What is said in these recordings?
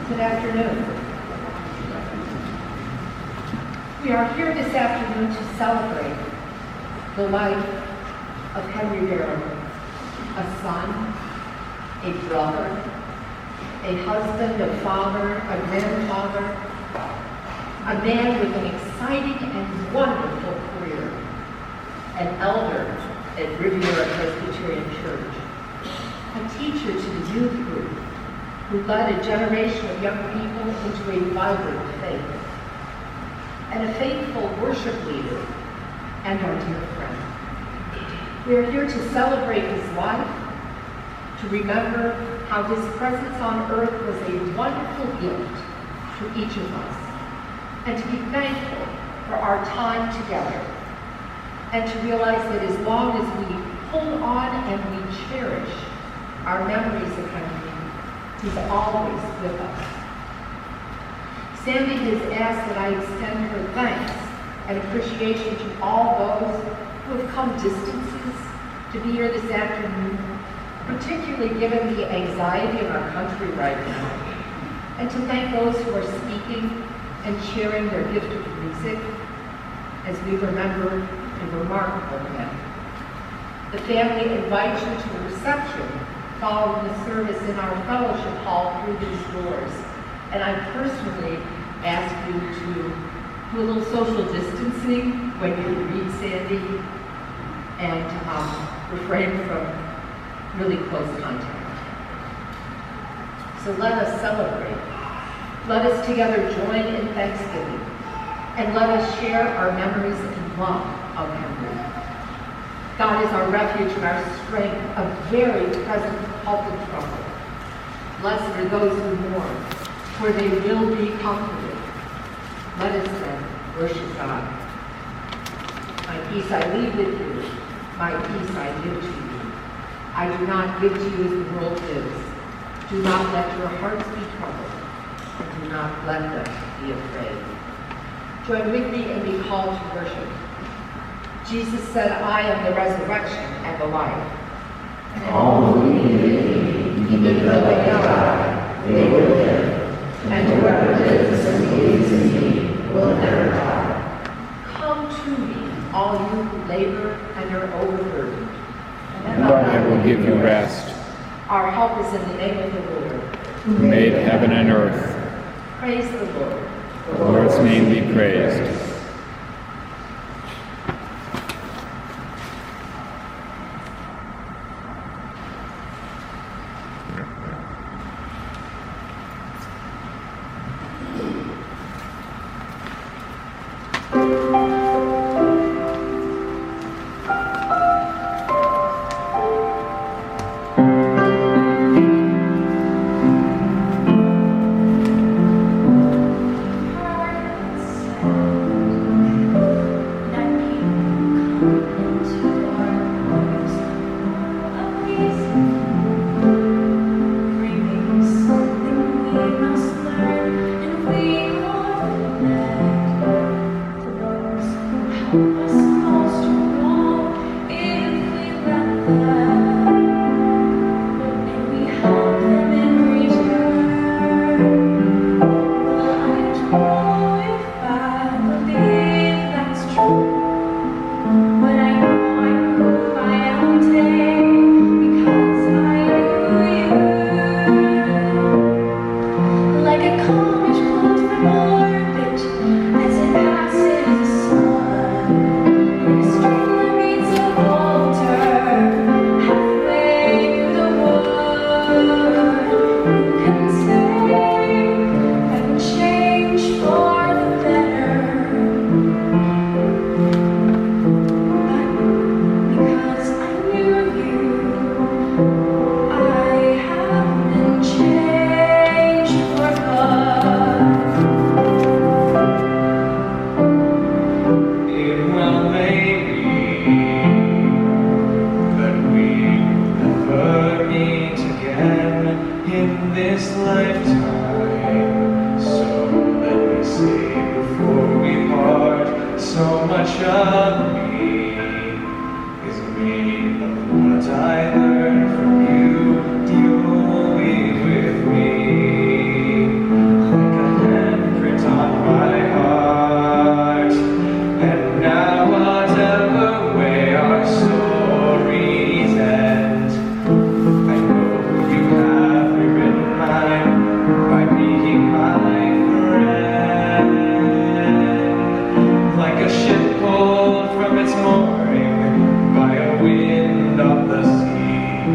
Good afternoon. We are here this afternoon to celebrate the life of Henry Barrow, a son, a brother, a husband, a father, a grandfather, a man with an exciting and wonderful career, an elder at Riviera Presbyterian Church, a teacher to the youth group, who led a generation of young people into a vibrant faith, and a faithful worship leader and our dear friend. We are here to celebrate his life, to remember how his presence on earth was a wonderful gift to each of us, and to be thankful for our time together, and to realize that as long as we hold on and we cherish our memories of Henry, he's always with us. Sandy has asked that I extend her thanks and appreciation to all those who have come distances to be here this afternoon, particularly given the anxiety in our country right now, and to thank those who are speaking and sharing their gift of music as we remember a remarkable man. The family invites you to a reception following the service in our fellowship hall through these doors. And I personally ask you to do a little social distancing when you read Sandy and refrain from really close contact. So let us celebrate. Let us together join in thanksgiving, and let us share our memories and love of Henry. God is our refuge and our strength, a very present help in trouble. Blessed are those who mourn, for they will be comforted. Let us then worship God. My peace I leave with you, my peace I give to you. I do not give to you as the world gives. Do not let your hearts be troubled, and do not let them be afraid. Join with me in the call to worship. Jesus said, I am the resurrection and the life. And all who believe in me, even though they die, they will live. And whoever lives and believes in me will never die. Come to me, all you who labor and are overburdened, and I will give you rest. Our help is in the name of the Lord, who made heaven and earth. Praise the Lord. The Lord's name be praised. in this lifetime. So let me say before we part, so much of me is made of what I learned from you. You'll be with me, like a handprint on my heart. And now whatever way our stories end, I know you have rewritten mine by being my friend. Like a ship pulled from its mooring by a wind of the sea,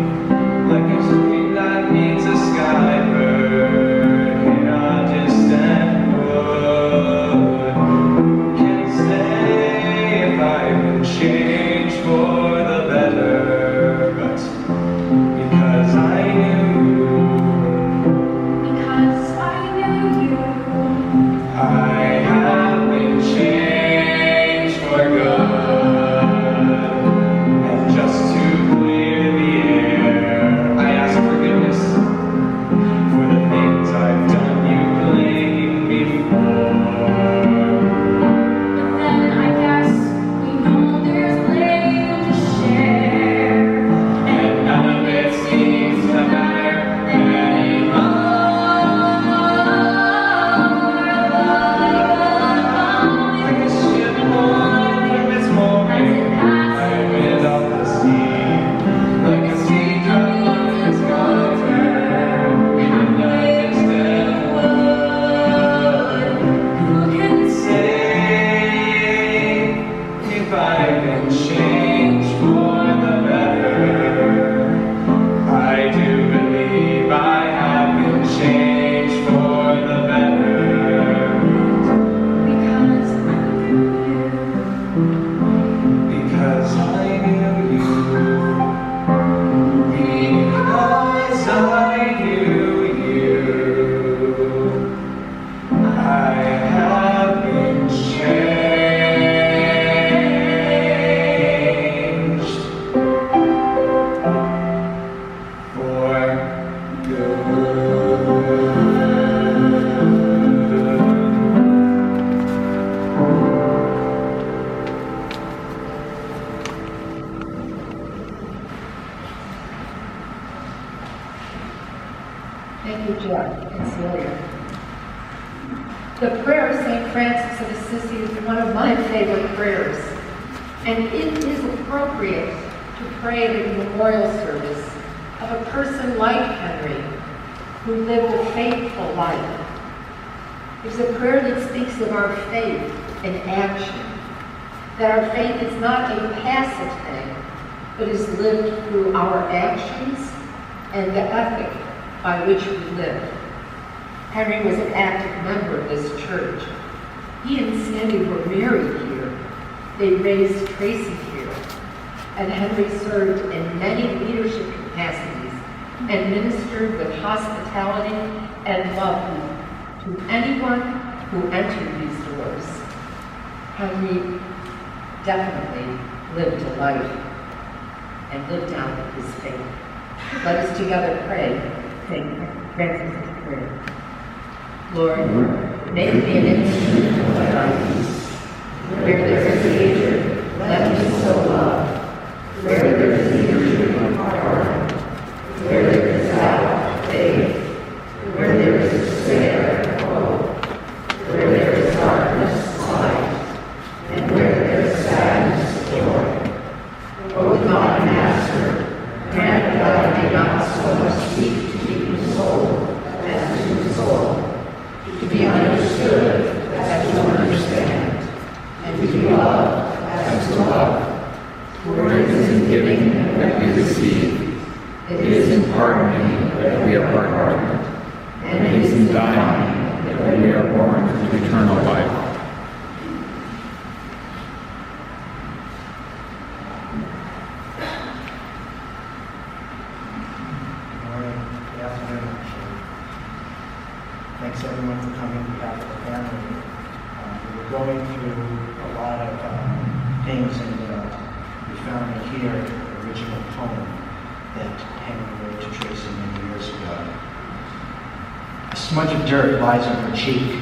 like a stream that meets a skybird in a distant wood. Who can say if I've been changed for the better? But because I knew you, Because I knew you, I have been changed for good. And just to clear the air, I ask forgiveness for the things I've done you blame me for. But then I guess we know there's blame to share. And none of it seems to matter anymore. Like a ship pulled from its mooring by a wind of the sea, like a sea drop on its water in a distant wood. Who can say if I've been changed for the better? I do believe I have been changed for the better. Because I knew you. Because I knew you. Because I knew you. I have been changed for good. thank you, Jeff and Celia. The prayer of St. Francis of Assisi is one of my favorite prayers, and it is appropriate to pray at the memorial service of a person like Henry, who lived a faithful life. It's a prayer that speaks of our faith in action, that our faith is not a passive thing, but is lived through our actions and the ethic by which we live. Henry was an active member of this church. He and Sandy were married here. They raised Tracy here. And Henry served in many leadership capacities and ministered with hospitality and love to anyone who entered these doors. Henry definitely lived a life and lived out his faith. Let us together pray St. Francis' prayer. Lord, make me an instrument of thy peace. Where there is hatred, let me sow love. Where there is hatred, pardon. Where there is doubt, faith. Where there is despair, hope. Where there is darkness, light. And where there is sadness, joy. O God, Master, grant that I may not so much seek to be consoled as to console, to be understood as to understand, and to be loved as to love. For it is in giving that we receive. It is in pardoning that we are pardoned. And it is in dying that we are born to eternal life. Good afternoon. Thanks everyone for coming on behalf of the family. We were going through a lot of things, and we found here the original poem that Henry wrote to Tracy many years ago. smudge of dirt lies on her cheek,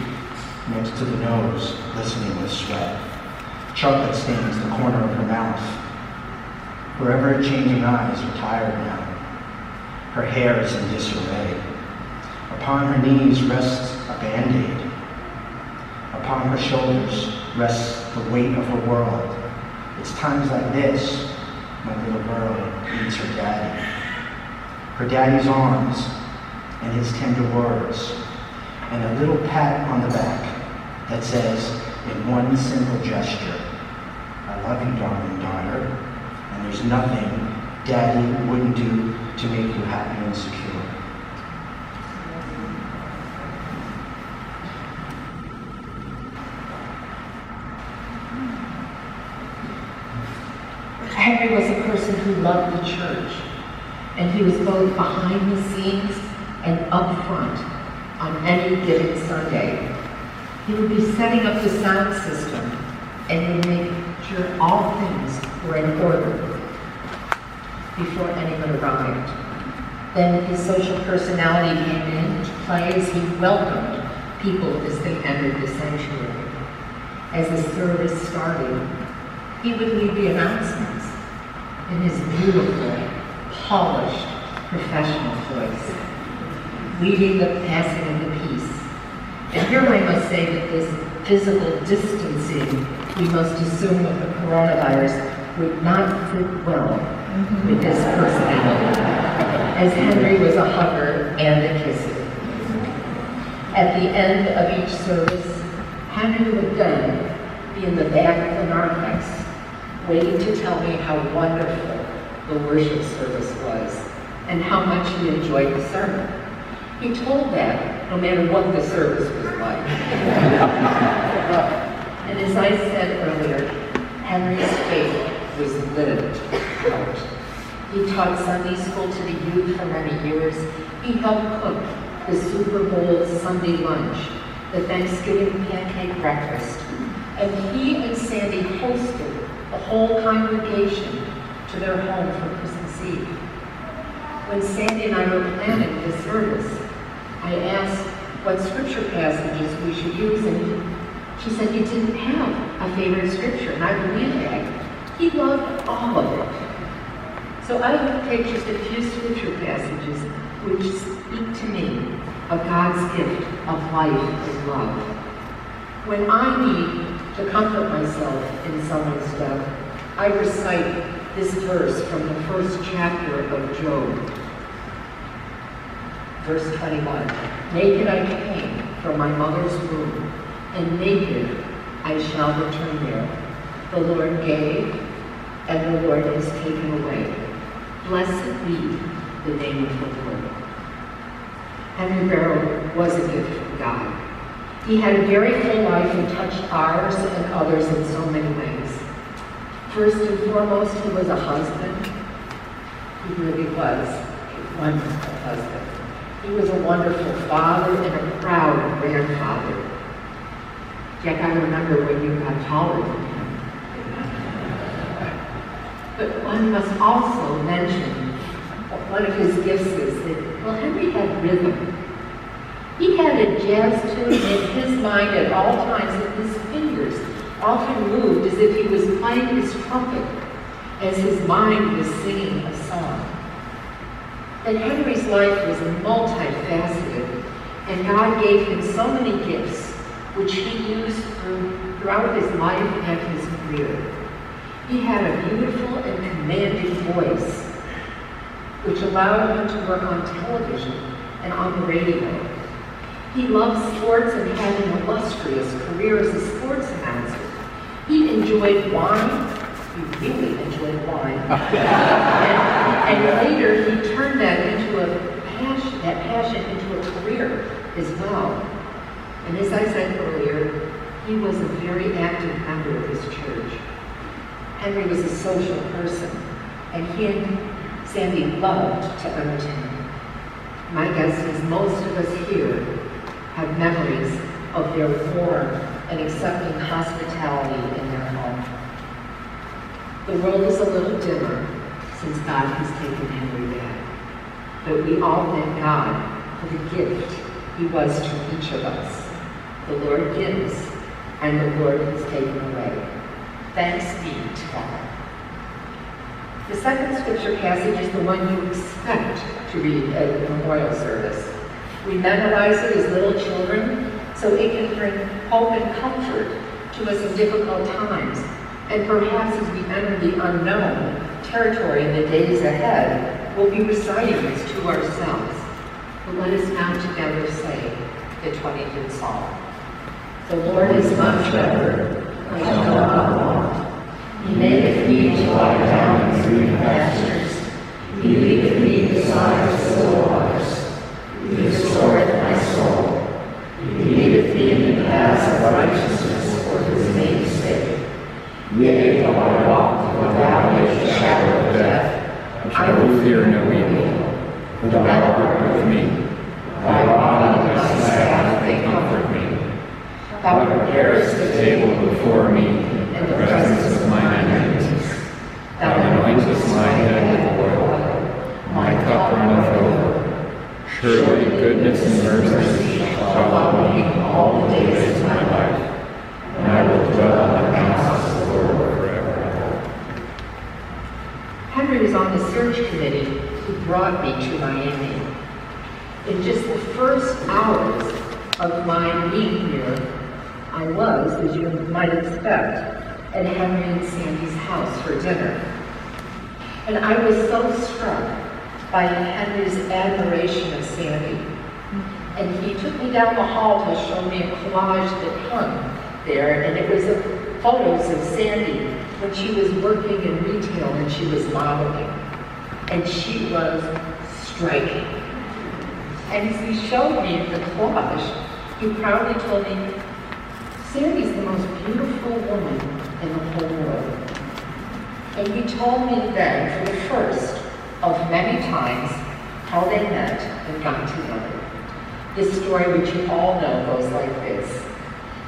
next to the nose, glistening with sweat. Chocolate stains the corner of her mouth. Her ever-changing eyes are tired now. Her hair is in disarray. Upon her knees rests a Band-Aid. Upon her shoulders rests the weight of her world. It's times like this my little girl needs her daddy. Her daddy's arms and his tender words, and a little pat on the back that says in one simple gesture, "I love you, darling daughter, and there's nothing Daddy wouldn't do to make you happy and secure." Henry was a person who loved the church, and he was both behind the scenes and up front on any given Sunday. He would be setting up the sound system and would make sure all things were in order before anyone arrived. Then his social personality came into play as he welcomed people as they entered the sanctuary. As the service started, he would lead the announcements in his beautiful, polished, professional voice, leading the passing of the peace. And here I must say that this physical distancing we must assume with the coronavirus would not fit well with his personality, as Henry was a hugger and a kisser. At the end of each service, Henry would then be in the back of the narthex, waiting to tell me how wonderful the worship service was and how much he enjoyed the sermon. He told that no matter what the service was like. And as I said earlier, Henry's faith was lived out. He taught Sunday school to the youth for many years. He helped cook the Super Bowl Sunday lunch, the Thanksgiving pancake breakfast, and he and Sandy hosted the whole congregation to their home for Christmas Eve. When Sandy and I were planning the service, I asked what scripture passages we should use, and she said he didn't have a favorite scripture, and I believe that. He loved all of it. So I will take just a few scripture passages which speak to me of God's gift of life and love. When I need to comfort myself in someone's death, I recite this verse from the first chapter of Job. Verse 21, "Naked I came from my mother's womb, and naked I shall return there. The Lord gave, and the Lord has taken away. Blessed be the name of the Lord." Henry Barrow was a gift from God. He had a very full life and touched ours and others in so many ways. First and foremost, he was a husband. He really was a wonderful husband. He was a wonderful father and a proud grandfather. Jack, I remember when you got taller than him. But one must also mention one of his gifts is that, well, Henry had rhythm. He had a jazz tune in his mind at all times, and his fingers often moved as if he was playing his trumpet as his mind was singing a song. And Henry's life was multifaceted, and God gave him so many gifts, which he used throughout his life and his career. He had a beautiful and commanding voice, which allowed him to work on television and on the radio. He loved sports and had an illustrious career as a sports announcer. He enjoyed wine. He really enjoyed wine. and later, he turned that passion into a career as well. And as I said earlier, he was a very active member of his church. Henry was a social person, and he and Sandy loved to entertain. My guess is most of us here have memories of their warm and accepting hospitality in their home. The world is a little dimmer since God has taken Henry back, but we all thank God for the gift he was to each of us. The Lord gives, and the Lord has taken away. Thanks be to God. The second scripture passage is the one you expect to read at a memorial service. We memorize it as little children so it can bring hope and comfort to us in difficult times. And perhaps as we enter the unknown territory in the days ahead, we'll be reciting this to ourselves. But let us now together say the 25th Psalm. The Lord is my shepherd, I shall not want. He maketh me to lie down in green pastures. He leadeth me beside the still waters. He restoreth my soul. He leadeth me in the paths of righteousness for his name's sake. Yea, though I walk through the valley of the shadow of death, I will fear no evil, for thou art with me. Thy rod and thy staff, they comfort me. Thou preparest the table before me in the presence of mine enemies. Thou anointest my head with oil. My cup runneth over. Surely goodness and mercy shall follow me all the days of my life, and I will dwell in the house of the Lord forever. Henry was on the search committee who brought me to Miami. In just the first hours of my being here, I was, as you might expect, at Henry and Sandy's house for dinner. And I was so struck by Henry's admiration of Sandy. And he took me down the hall to show me a collage that hung there, and it was of photos of Sandy when she was working in retail and she was modeling. And she was striking. And as he showed me the collage, he proudly told me, Sandy's the most beautiful woman in the whole world. And he told me then, for the first of many times, how they met and got together. This story, which you all know, goes like this.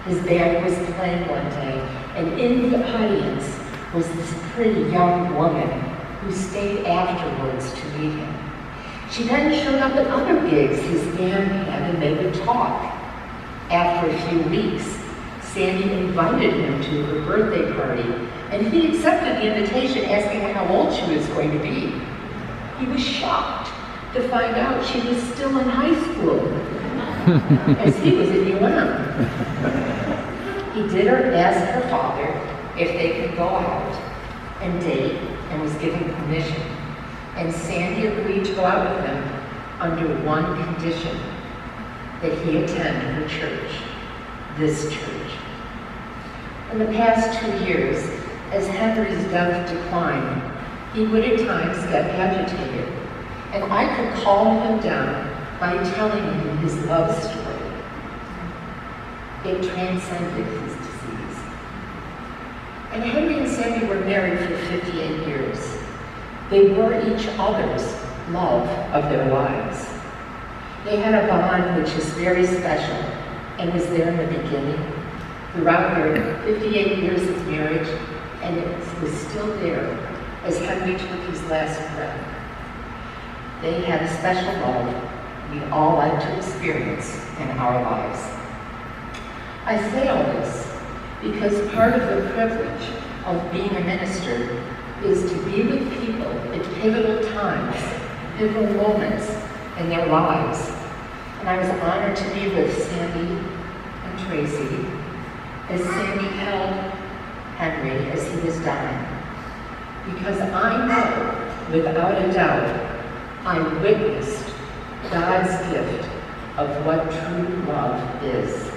His band was playing one day, and in the audience was this pretty young woman who stayed afterwards to meet him. She then showed up at other gigs his band had, and they would talk. After a few weeks, Sandy invited him to her birthday party, and he accepted the invitation, asking how old she was going to be. He was shocked to find out she was still in high school, as he was at UM. He did ask her father if they could go out and date, and was given permission. And Sandy agreed to go out with him under one condition, that he attend her church, this church. In the past 2 years, as Henry's death declined, he would at times get agitated, and I could calm him down by telling him his love story. It transcended his disease. And Henry and Sandy were married for 58 years. They were each other's love of their lives. They had a bond which is very special and was there in the beginning, throughout their 58 years of marriage, and it was still there as Henry took his last breath. They had a special love we'd all like to experience in our lives. I say all this because part of the privilege of being a minister is to be with people at pivotal times, pivotal moments in their lives. And I was honored to be with Sandy and Tracy as Sandy held Henry as he was dying. Because I know, without a doubt, I witnessed God's gift of what true love is.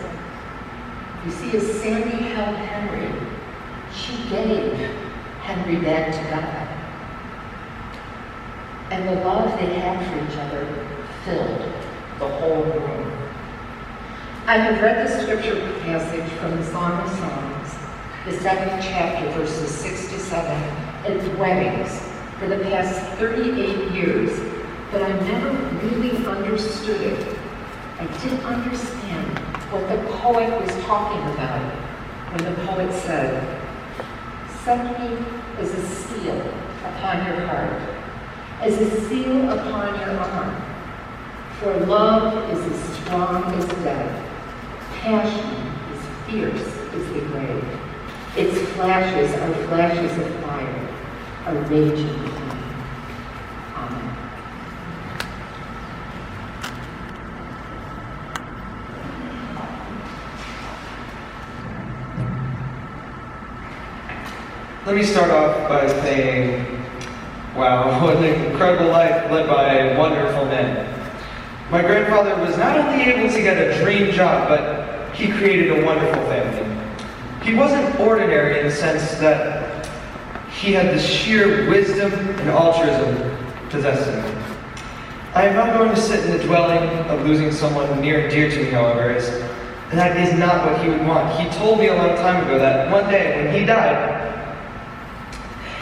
You see, as Sandy held Henry, she gave Henry back to God. And the love they had for each other filled the whole room. I have read the scripture passage from the Song of Songs, the 7th chapter, verses 6 to 7, at weddings for the past 38 years, but I never really understood it. I didn't understand what the poet was talking about when the poet said, "Set me as a seal upon your heart, as a seal upon your arm. For love is as strong passion is fierce as the grave. Its flashes are flashes of fire, a raging flame. Amen. Let me start off by saying, wow, what an incredible life led by wonderful men. My grandfather was not only able to get a dream job, but he created a wonderful family. He wasn't ordinary in the sense that he had the sheer wisdom and altruism possessing him. I am not going to sit in the dwelling of losing someone near and dear to me, however, as that is not what he would want. He told me a long time ago that one day when he died,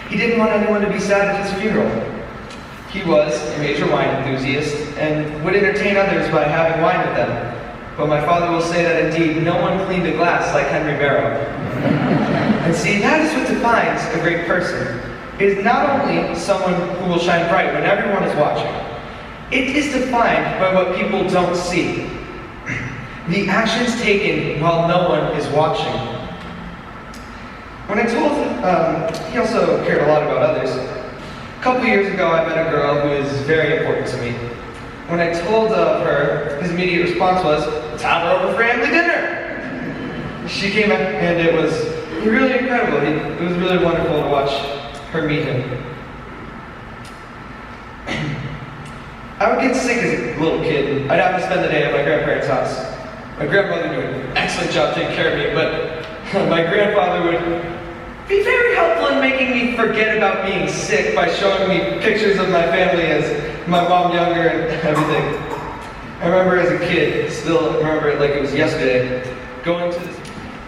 he didn't want anyone to be sad at his funeral. He was a major wine enthusiast and would entertain others by having wine with them. But my father will say that indeed no one cleaned a glass like Henry Barrow. And see, that is what defines a great person. It is not only someone who will shine bright when everyone is watching. It is defined by what people don't see. The actions taken while no one is watching. When I told he also cared a lot about others. A couple years ago, I met a girl who is very important to me. When I told her, his immediate response was, "Let's have her over for family dinner." She came up, and it was really incredible. It was really wonderful to watch her meet him. I would get sick as a little kid. I'd have to spend the day at my grandparents' house. My grandmother did an excellent job taking care of me, but my grandfather would be very helpful in making me forget about being sick by showing me pictures of my family as my mom younger and everything. I remember as a kid, still remember it like it was yesterday, going to this,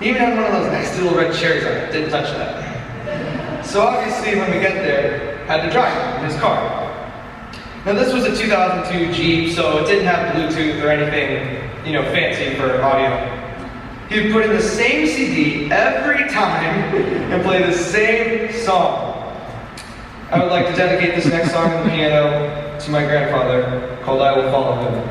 he even had one of those nasty little red cherries on it, didn't touch that. So obviously when we get there, had to drive in his car. Now this was a 2002 Jeep, so it didn't have Bluetooth or anything, fancy for audio. He would put in the same CD every time and play the same song. I would like to dedicate this next song on the piano to my grandfather, called "I Will Follow Him."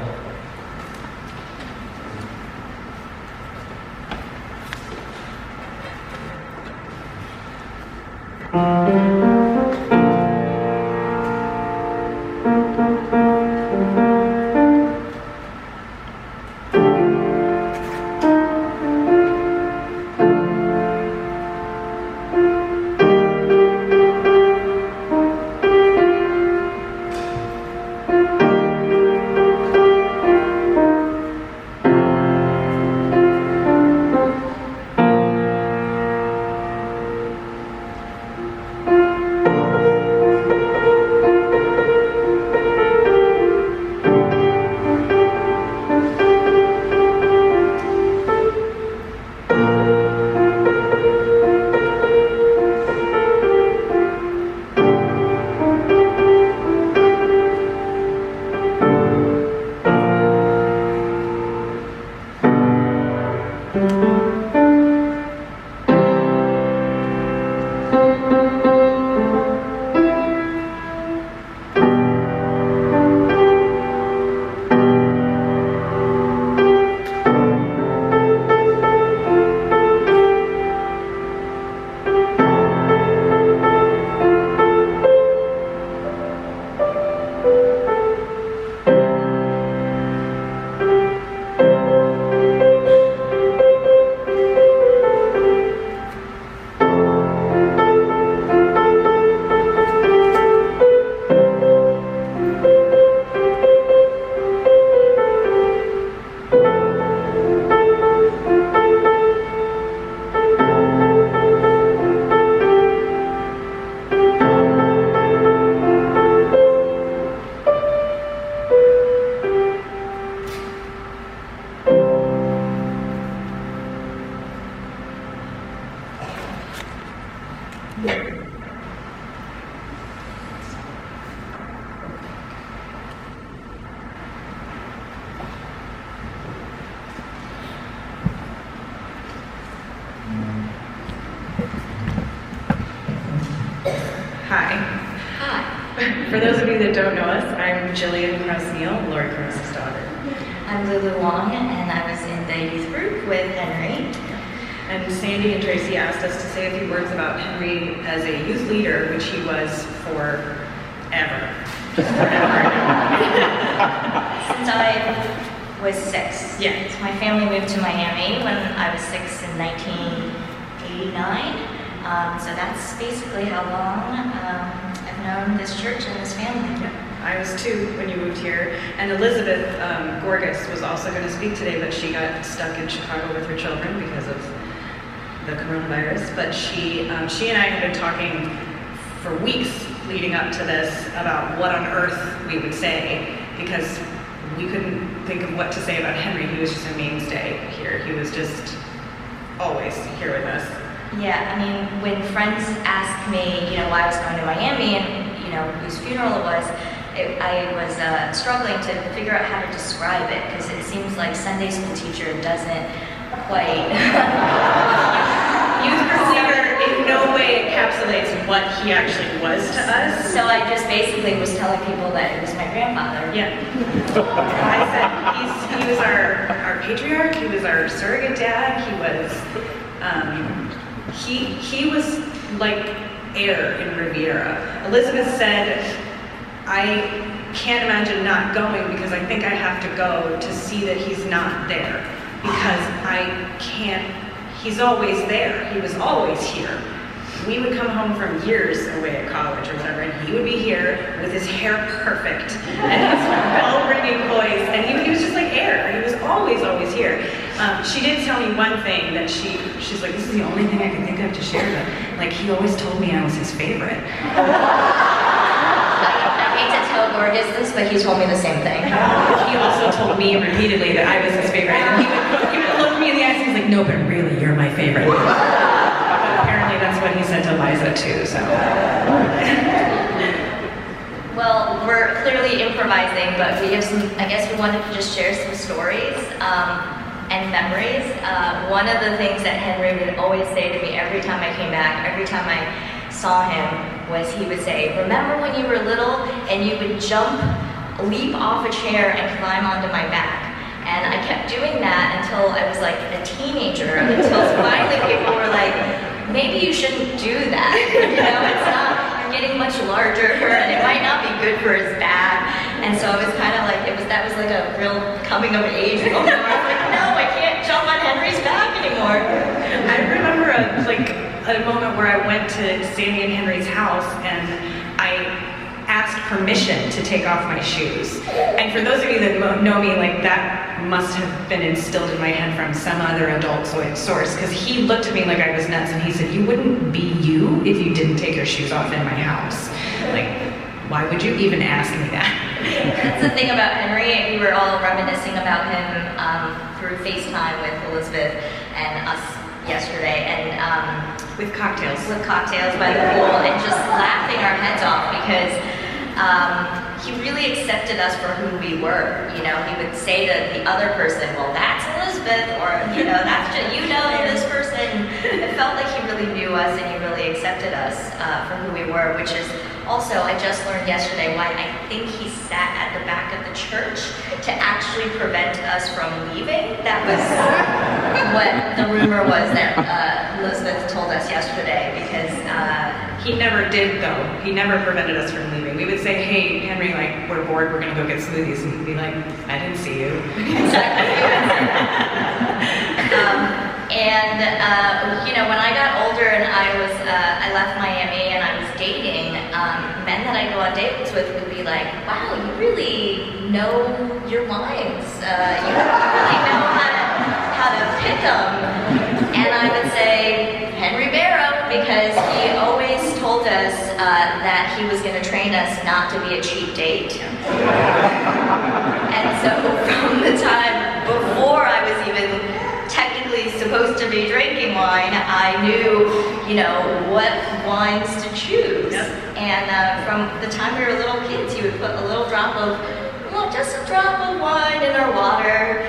For those of you that don't know us, I'm Jillian Krause-Neal, Lori Krause's daughter. I'm Lulu Wong, and I was in the youth group with Henry. And Sandy and Tracy asked us to say a few words about Henry as a youth leader, which he was forever. Since I was 6. Yeah. So my family moved to Miami when I was 6 in 1989. So that's basically how long I've known this church and this family. Yeah. I was 2 when you moved here, and Elizabeth Gorgas was also going to speak today, but she got stuck in Chicago with her children because of the coronavirus. But she and I had been talking for weeks leading up to this about what on earth we would say, because we couldn't think of what to say about Henry. He was just a mainstay here. He was just always here with us. Yeah, I mean, when friends asked me, why I was going to Miami and, whose funeral it was, I was struggling to figure out how to describe it, because it seems like Sunday school teacher doesn't quite. Youth group leader in no way encapsulates what he actually was to us. So I just basically was telling people that it was my grandfather. Yeah. I said he was our patriarch. He was our surrogate dad. He was like air in Riviera. Elizabeth said, I can't imagine not going because I think I have to go to see that he's not there, because I can't, he's always there. He was always here. We would come home from years away at college or whatever, and he would be here with his hair perfect and his bell-ringing voice, and he was just like air. He was always here. She did tell me one thing that she's like, this is the only thing I can think of to share, but like he always told me I was his favorite. I hate to tell Gorgas this, but he told me the same thing. He also told me repeatedly that I was his favorite, and he would look me in the eyes and he's like, no, but really, you're my favorite. Apparently that's what he said to Liza too, so. Well, we're clearly improvising, but we have some, I guess we wanted to just share some stories and memories. One of the things that Henry would always say to me every time I came back, every time I saw him, was he would say, remember when you were little and you would leap off a chair and climb onto my back? And I kept doing that until I was like a teenager, until finally people were like, maybe you shouldn't do that. It's not, you're getting much larger and it might not be good for his back. And so it was kind of like, that was like a real coming of age moment. I was like, no, I can't jump on Henry's back anymore. I remember a moment where I went to Sandy and Henry's house and I asked permission to take off my shoes. And for those of you that know me, like that must have been instilled in my head from some other adult source, because he looked at me like I was nuts and he said, you wouldn't be you if you didn't take your shoes off in my house. Like, why would you even ask me that? That's the thing about Henry. We were all reminiscing about him through FaceTime with Elizabeth and us yesterday, and With cocktails by the pool, and just laughing our heads off, because he really accepted us for who we were. He would say to the other person, well, that's Elizabeth, or that's just, this person. It felt like he really knew us and he really accepted us for who we were, which is also, I just learned yesterday why I think he sat at the back of the church to actually prevent us from leaving. That was what the rumor was that Elizabeth told us yesterday, because he never did, though. He never prevented us from leaving. We would say, hey, Henry, like, we're bored, we're gonna go get smoothies, and he'd be like, I didn't see you. Exactly. When I got older and I left Miami and I was dating, men that I go on dates with would be like, wow, you really know your lines. You really know how to pick them. And I would say, Henry Barrow, because he always told us that he was going to train us not to be a cheap date. And so from the time before I was even technically supposed to be drinking wine, I knew, what wines to choose. Yep. And from the time we were little kids, he would put a little drop of, just a drop of wine in our water,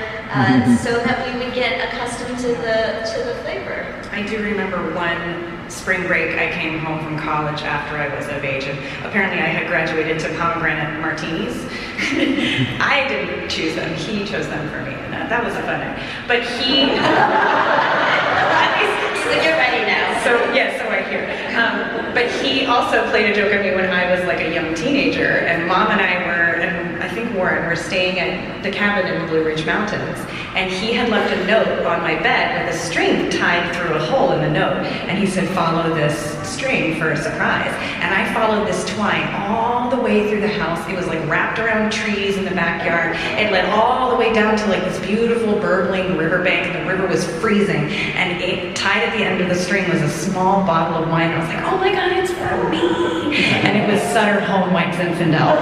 so that we would get accustomed to the flavor. I do remember one spring break, I came home from college after I was of age, and apparently I had graduated to pomegranate martinis. I didn't choose them, he chose them for me, and that was a fun night. But he, at least, So you're ready now. so I hear. But he also played a joke on me when I was like a young teenager, and Mom and I were, and I think Warren, were staying at the cabin in the Blue Ridge Mountains, and he had left a note on my bed with a string tied through a hole in the note, and he said, follow this string for a surprise. And I followed this twine all the way through the house. It was like wrapped around trees in the backyard. It led all the way down to like this beautiful burbling riverbank, and the river was freezing, and it, tied at the end of the string was a small bottle of wine. I was like, oh my God, it's for me. And it was Sutter Home White Zinfandel.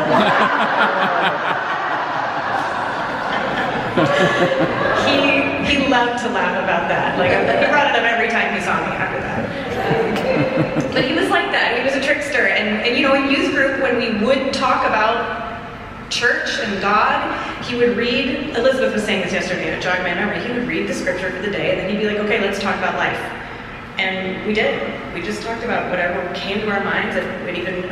He loved to laugh about that. Like, he brought it up every time he saw me after that. But he was like that. He was a trickster. And you know, in youth group, when we would talk about church and God, he would read, Elizabeth was saying this yesterday, and it jogged my memory, he would read the scripture for the day, and then he'd be like, okay, let's talk about life. And we did. We just talked about whatever came to our minds. It even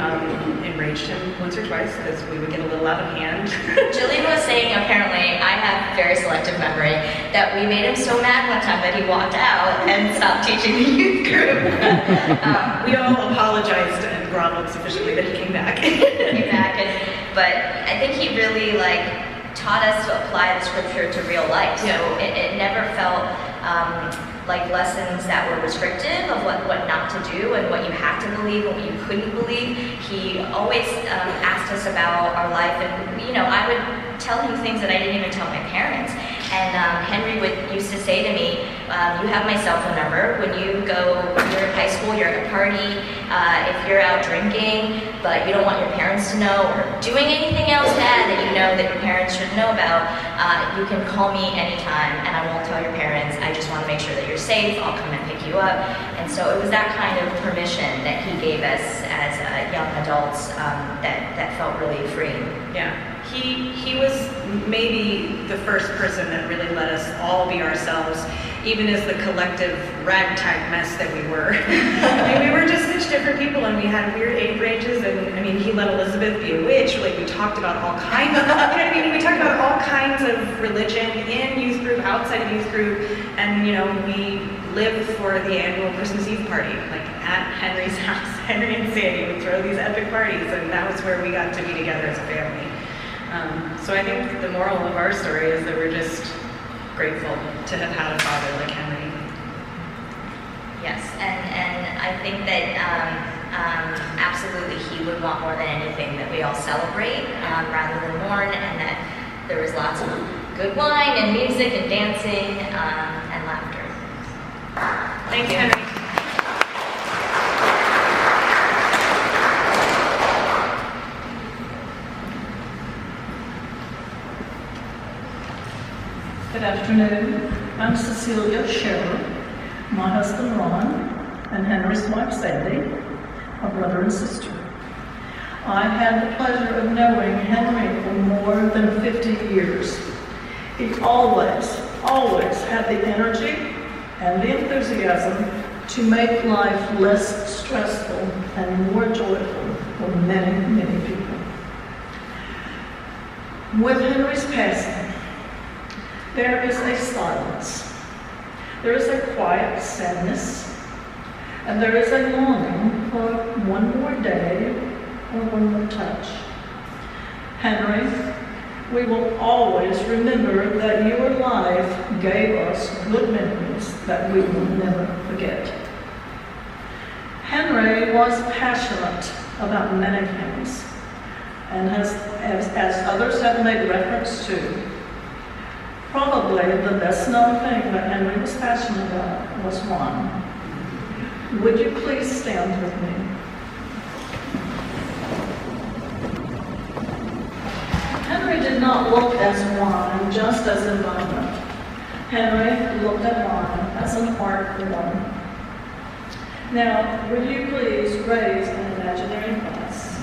enraged him once or twice because we would get a little out of hand. Jillian was saying, apparently, I have very selective memory, that we made him so mad one time that he walked out and stopped teaching the youth group. We all apologized and groveled sufficiently that he came back. But I think he really taught us to apply the scripture to real life. So it never felt like lessons that were restrictive of what not to do and what you had to believe and what you couldn't believe. He always asked us about our life, and I would tell him things that I didn't even tell my parents. And Henry used to say to me, you have my cell phone number. When you're in high school, you're at a party, if you're out drinking, but you don't want your parents to know, or doing anything else bad that you know that your parents should know about, you can call me anytime, and I won't tell your parents. I just want to make sure that you're safe. I'll come and pick you up. And so it was that kind of permission that he gave us as young adults that felt really freeing. Yeah. He was maybe the first person that really let us all be ourselves, even as the collective ragtag mess that we were. I mean, we were just such different people, and we had weird age ranges, and I mean, he let Elizabeth be a witch. We talked about all kinds of, we talked about all kinds of religion in youth group, outside of youth group, and we lived for the annual Christmas Eve party, at Henry's house. Henry and Sandy would throw these epic parties, and that was where we got to be together as a family. So I think the moral of our story is that we're just grateful to have had a father like Henry. Yes, and I think that absolutely he would want more than anything that we all celebrate rather than mourn, and that there was lots of good wine and music and dancing and laughter. Thank you, Henry. Good afternoon. I'm Cecilia Scherer, my husband Ron, and Henry's wife Sandy, a brother and sister. I had the pleasure of knowing Henry for more than 50 years. He always had the energy and the enthusiasm to make life less stressful and more joyful for many, many people. With Henry's passing, there is a silence. There is a quiet sadness, and there is a longing for one more day or one more touch. Henry, we will always remember that your life gave us good memories that we will never forget. Henry was passionate about many things, and as others have made reference to, probably the best known thing that Henry was passionate about was wine. Would you please stand with me? Henry did not look at wine just as environment. Henry looked at wine as an art form. Now, will you please raise an imaginary glass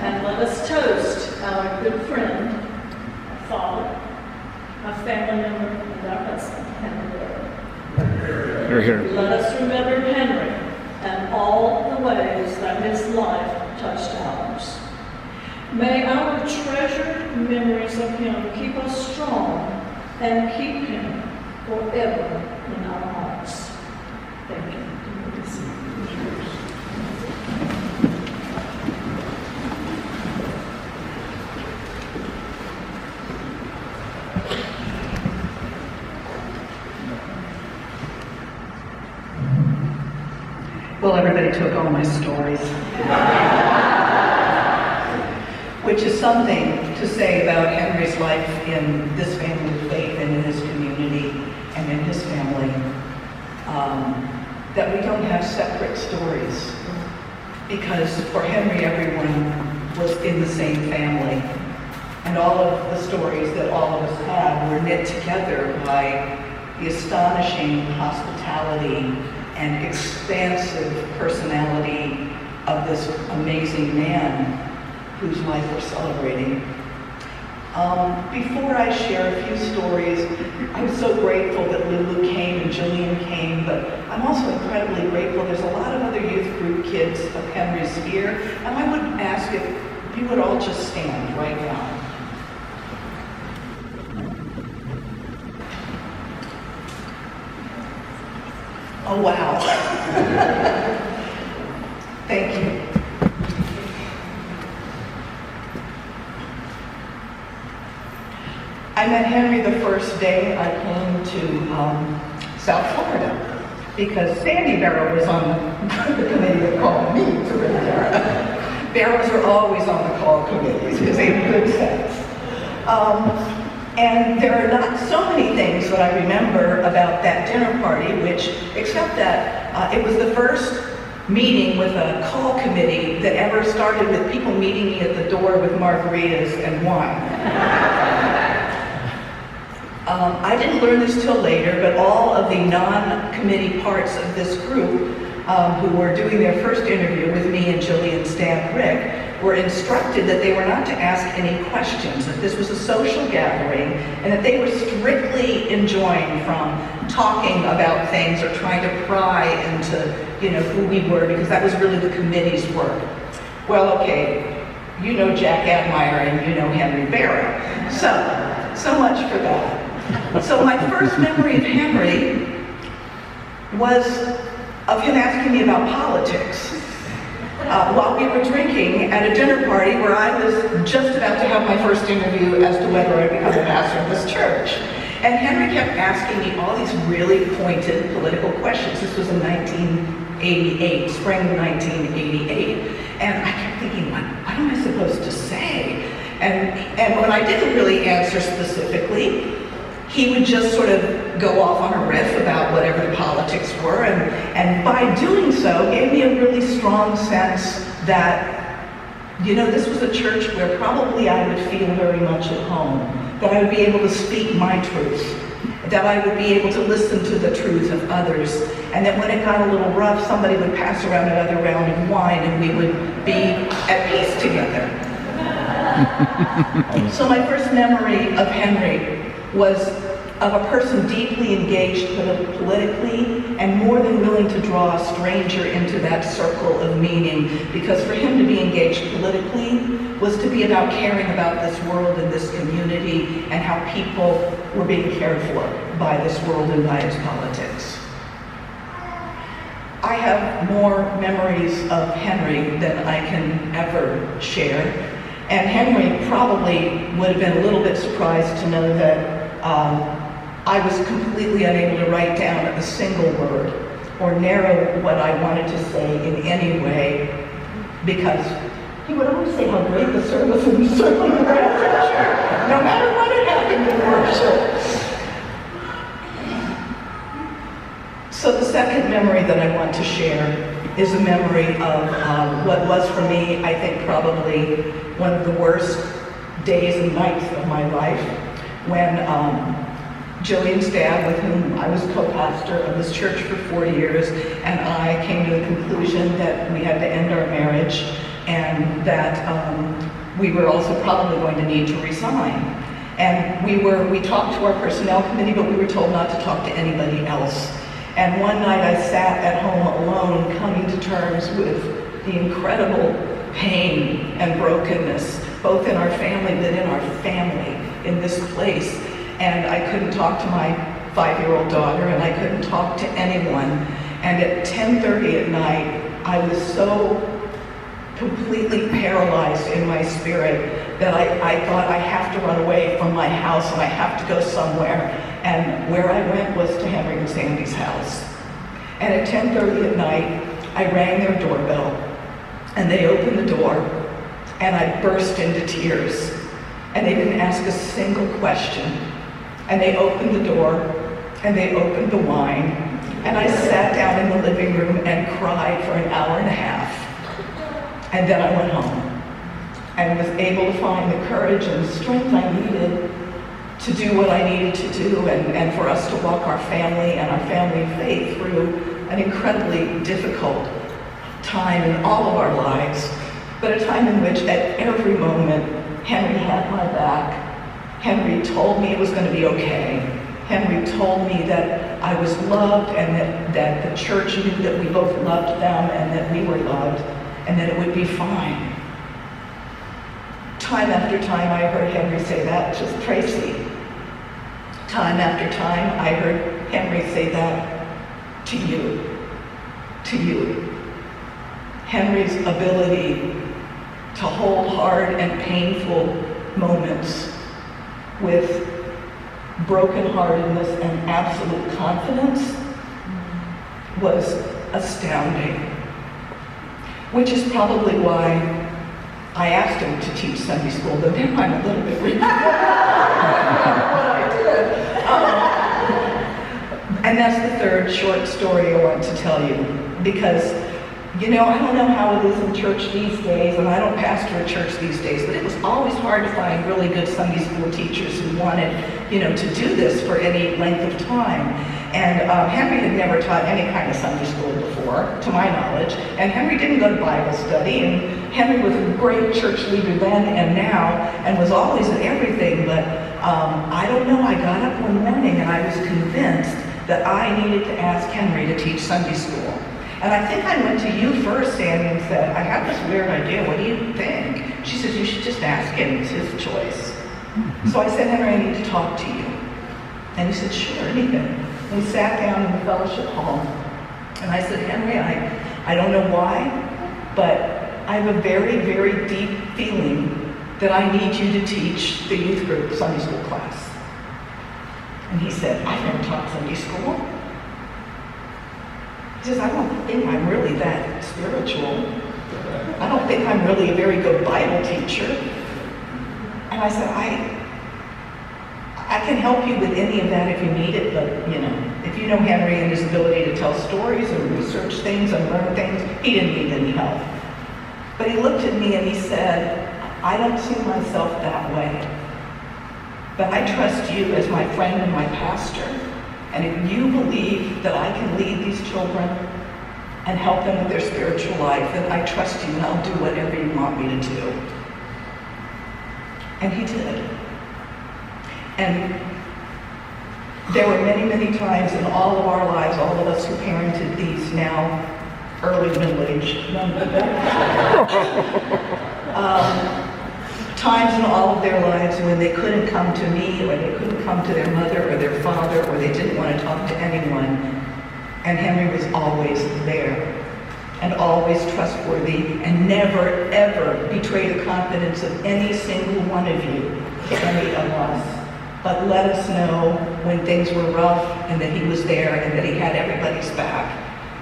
and let us toast our good friend, our father, a family member, and our husband, Henry Barrow. Here. Let us remember Henry all the ways that his life touched ours. May our treasured memories of him keep us strong and keep him forever in our hearts. Thank you. Well, everybody took all my stories. Which is something to say about Henry's life in this family of faith and in his community and in his family. That we don't have separate stories. Because for Henry, everyone was in the same family. And all of the stories that all of us had were knit together by the astonishing hospitality and expansive personality of this amazing man whose life we're celebrating. Before I share a few stories, I'm so grateful that Lulu came and Jillian came, but I'm also incredibly grateful there's a lot of other youth group kids of Henry's here, and I would ask if you would all just stand right now. Oh, wow. Thank you. I met Henry the first day I came to South Florida because Sandy Barrow was on the committee that called me to Riviera. Barrows are always on the call committees because they have good sense. And there are not so many things that I remember about that dinner party, except that it was the first meeting with a call committee that ever started with people meeting me at the door with margaritas and wine. I didn't learn this till later, but all of the non-committee parts of this group who were doing their first interview with me and Jillian's dad, Rick, were instructed that they were not to ask any questions, that this was a social gathering, and that they were strictly enjoined from talking about things or trying to pry into, who we were, because that was really the committee's work. Well, okay, you know Jack Admire and you know Henry Barrow. So much for that. So my first memory of Henry was of him asking me about politics. While we were drinking at a dinner party where I was just about to have my first interview as to whether I'd become the pastor of this church. And Henry kept asking me all these really pointed political questions. This was in 1988, spring of 1988. And I kept thinking, what am I supposed to say? And when I didn't really answer specifically, he would just sort of go off on a riff about whatever the politics were, and by doing so, gave me a really strong sense that, this was a church where probably I would feel very much at home, that I would be able to speak my truth, that I would be able to listen to the truth of others, and that when it got a little rough, somebody would pass around another round of wine and we would be at peace together. So my first memory of Henry was of a person deeply engaged politically and more than willing to draw a stranger into that circle of meaning, because for him to be engaged politically was to be about caring about this world and this community and how people were being cared for by this world and by its politics. I have more memories of Henry than I can ever share, and Henry probably would have been a little bit surprised to know that I was completely unable to write down a single word or narrow what I wanted to say in any way, because he would always say how great the service and the sermon were after church, no matter what had happened in worship. So the second memory that I want to share is a memory of what was for me, I think, probably one of the worst days and nights of my life, when Jillian's dad, with whom I was co-pastor of this church for 4 years, and I came to the conclusion that we had to end our marriage and that we were also probably going to need to resign. And we talked to our personnel committee, but we were told not to talk to anybody else. And one night I sat at home alone, coming to terms with the incredible pain and brokenness, both in our family, but in our family, in this place. And I couldn't talk to my 5-year-old daughter, and I couldn't talk to anyone. And at 10:30 at night, I was so completely paralyzed in my spirit that I thought I have to run away from my house and I have to go somewhere. And where I went was to Henry and Sandy's house. And at 10:30 at night, I rang their doorbell, and they opened the door, and I burst into tears. And they didn't ask a single question. And they opened the door, and they opened the wine, and I sat down in the living room and cried for an hour and a half. And then I went home and was able to find the courage and the strength I needed to do what I needed to do, and for us to walk our family and our family faith through an incredibly difficult time in all of our lives, but a time in which at every moment Henry had my back. Henry told me it was going to be okay. Henry told me that I was loved, and that the church knew that we both loved them and that we were loved, and that it would be fine. Time after time I heard Henry say that to Tracy. Time after time I heard Henry say that to you. To you. Henry's ability to hold hard and painful moments with brokenheartedness and absolute confidence was astounding. Which is probably why I asked him to teach Sunday school, but then I'm a little bit what I did. And that's the third short story I want to tell you, because I don't know how it is in church these days, and I don't pastor a church these days, but it was always hard to find really good Sunday school teachers who wanted, to do this for any length of time. And Henry had never taught any kind of Sunday school before, to my knowledge, and Henry didn't go to Bible study, and Henry was a great church leader then and now, and was always at everything, but I don't know, I got up one morning and I was convinced that I needed to ask Henry to teach Sunday school. And I think I went to you first, Sandy, and said, I have this weird idea, what do you think? She says, you should just ask him, it's his choice. So I said, Henry, I need to talk to you. And he said, sure, anything. We sat down in the fellowship hall, and I said, Henry, I don't know why, but I have a very, very deep feeling that I need you to teach the youth group Sunday school class. And he said, I've never taught Sunday school. He says, I don't think I'm really that spiritual. I don't think I'm really a very good Bible teacher. And I said, I can help you with any of that if you need it, but if you know Henry and his ability to tell stories and research things and learn things, he didn't need any help. But he looked at me and he said, I don't see myself that way, but I trust you as my friend and my pastor, and if you believe that I can lead these children and help them with their spiritual life, then I trust you and I'll do whatever you want me to do. And he did. And there were many, many times in all of our lives, all of us who parented these now early middle-aged times in all of their lives when they couldn't come to me, or they couldn't come to their mother or their father, or they didn't want to talk to anyone. And Henry was always there, and always trustworthy, and never, ever betrayed the confidence of any single one of you to any of us, but let us know when things were rough, and that he was there, and that he had everybody's back,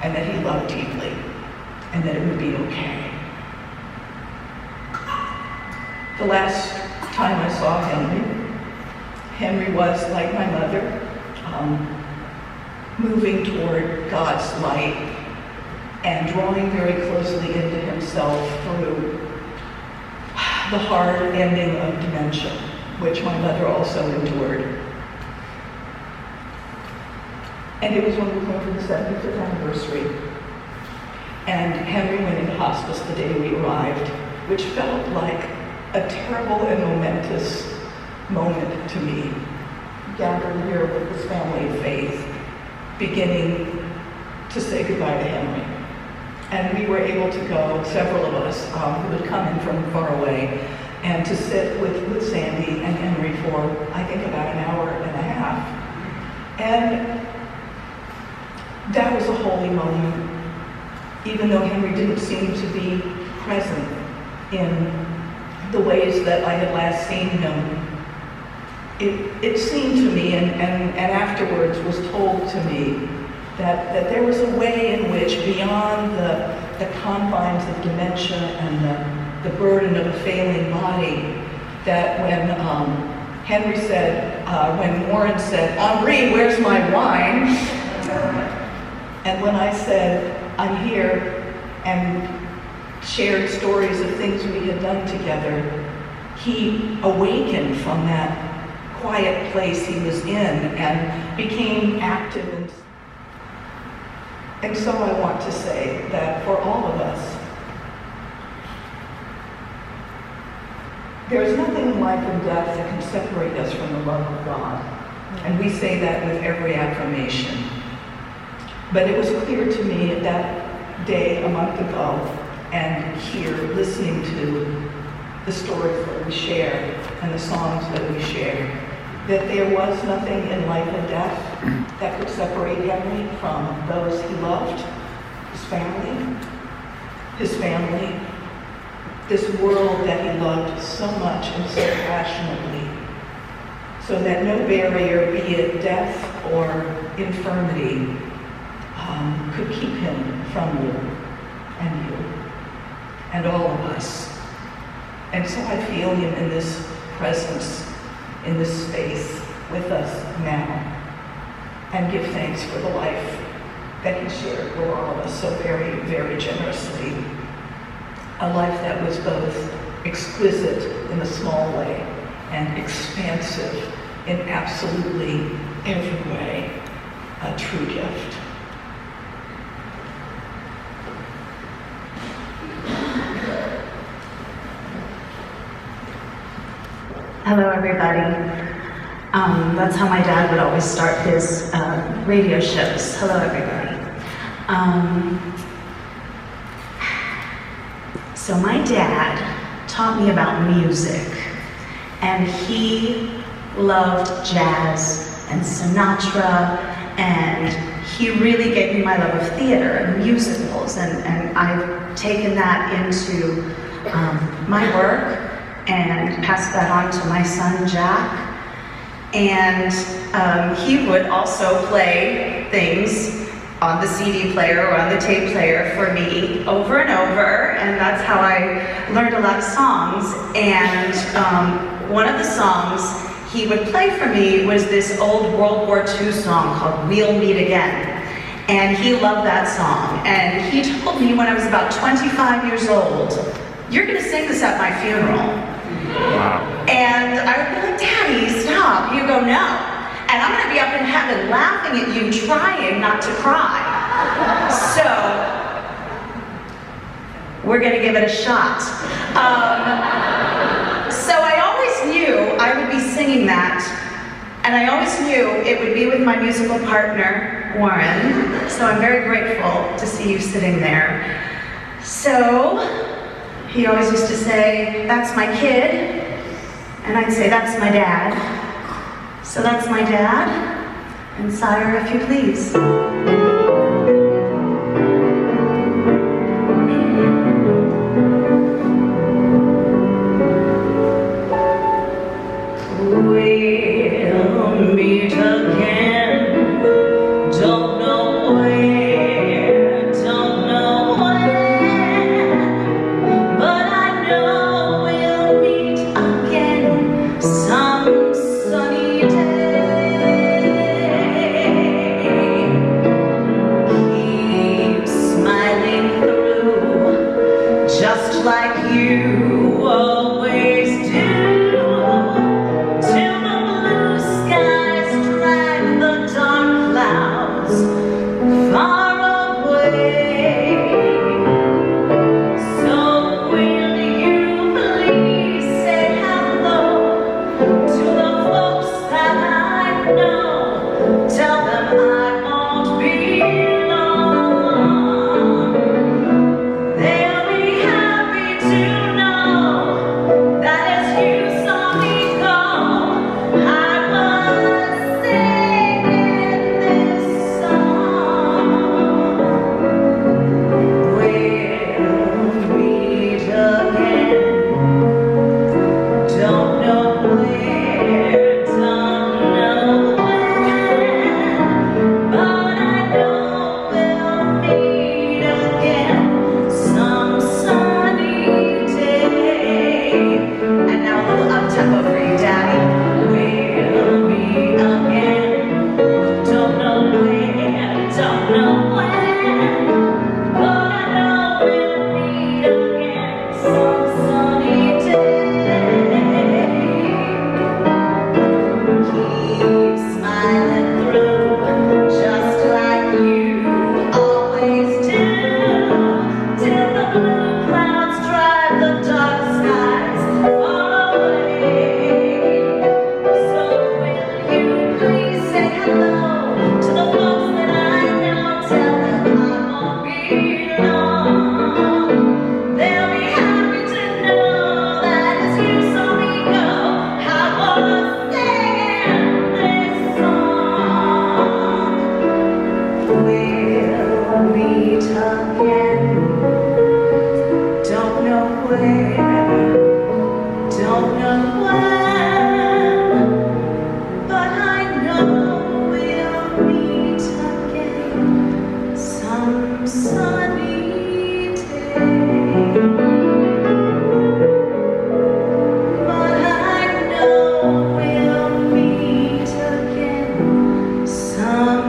and that he loved deeply, and that it would be okay. The last time I saw Henry was, like my mother, moving toward God's light and drawing very closely into himself through the hard ending of dementia, which my mother also endured. And it was when we came for the 75th anniversary. And Henry went into hospice the day we arrived, which felt like a terrible and momentous moment to me, gathered here with this family of faith, beginning to say goodbye to Henry. And we were able to go, several of us who had come in from far away, and to sit with Sandy and Henry for, I think, about an hour and a half. And that was a holy moment, even though Henry didn't seem to be present in the ways that I had last seen him. It seemed to me, and afterwards was told to me, that there was a way in which, beyond the confines of dementia and the burden of a failing body, that when Henry said, when Warren said, "Henri, where's my wine?" And when I said, "I'm here," and shared stories of things we had done together, he awakened from that quiet place he was in and became active. And so I want to say that for all of us, there is nothing in life and death that can separate us from the love of God. And we say that with every affirmation. But it was clear to me that day a month ago, and here listening to the stories that we share and the songs that we share, that there was nothing in life and death that could separate Henry from those he loved, his family, this world that he loved so much and so passionately, so that no barrier, be it death or infirmity, could keep him from you and all of us. And so I feel him in this presence, in this space with us now, and give thanks for the life that he shared with all of us so very, very generously. A life that was both exquisite in a small way and expansive in absolutely every way, a true gift. Hello, everybody. That's how my dad would always start his radio shows. Hello, everybody. So my dad taught me about music, and he loved jazz and Sinatra, and he really gave me my love of theater and musicals, and I've taken that into my work and passed that on to my son, Jack. And he would also play things on the CD player or on the tape player for me over and over, and that's how I learned a lot of songs. And one of the songs he would play for me was this old World War II song called "We'll Meet Again." And he loved that song. And he told me when I was about 25 years old, "You're gonna sing this at my funeral." Wow. And I would be like, "Daddy, stop." He'd go, "No. And I'm going to be up in heaven laughing at you trying not to cry." So, we're going to give it a shot. So I always knew I would be singing that, and I always knew it would be with my musical partner, Warren. So I'm very grateful to see you sitting there. So, he always used to say, "That's my kid," and I'd say, "That's my dad." So that's my dad, and sire, if you please. We'll meet again, don't know where, don't know when, but I know we'll meet again some sunny day.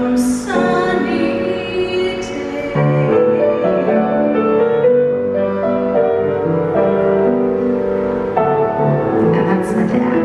warm sunny day. And that's my dad.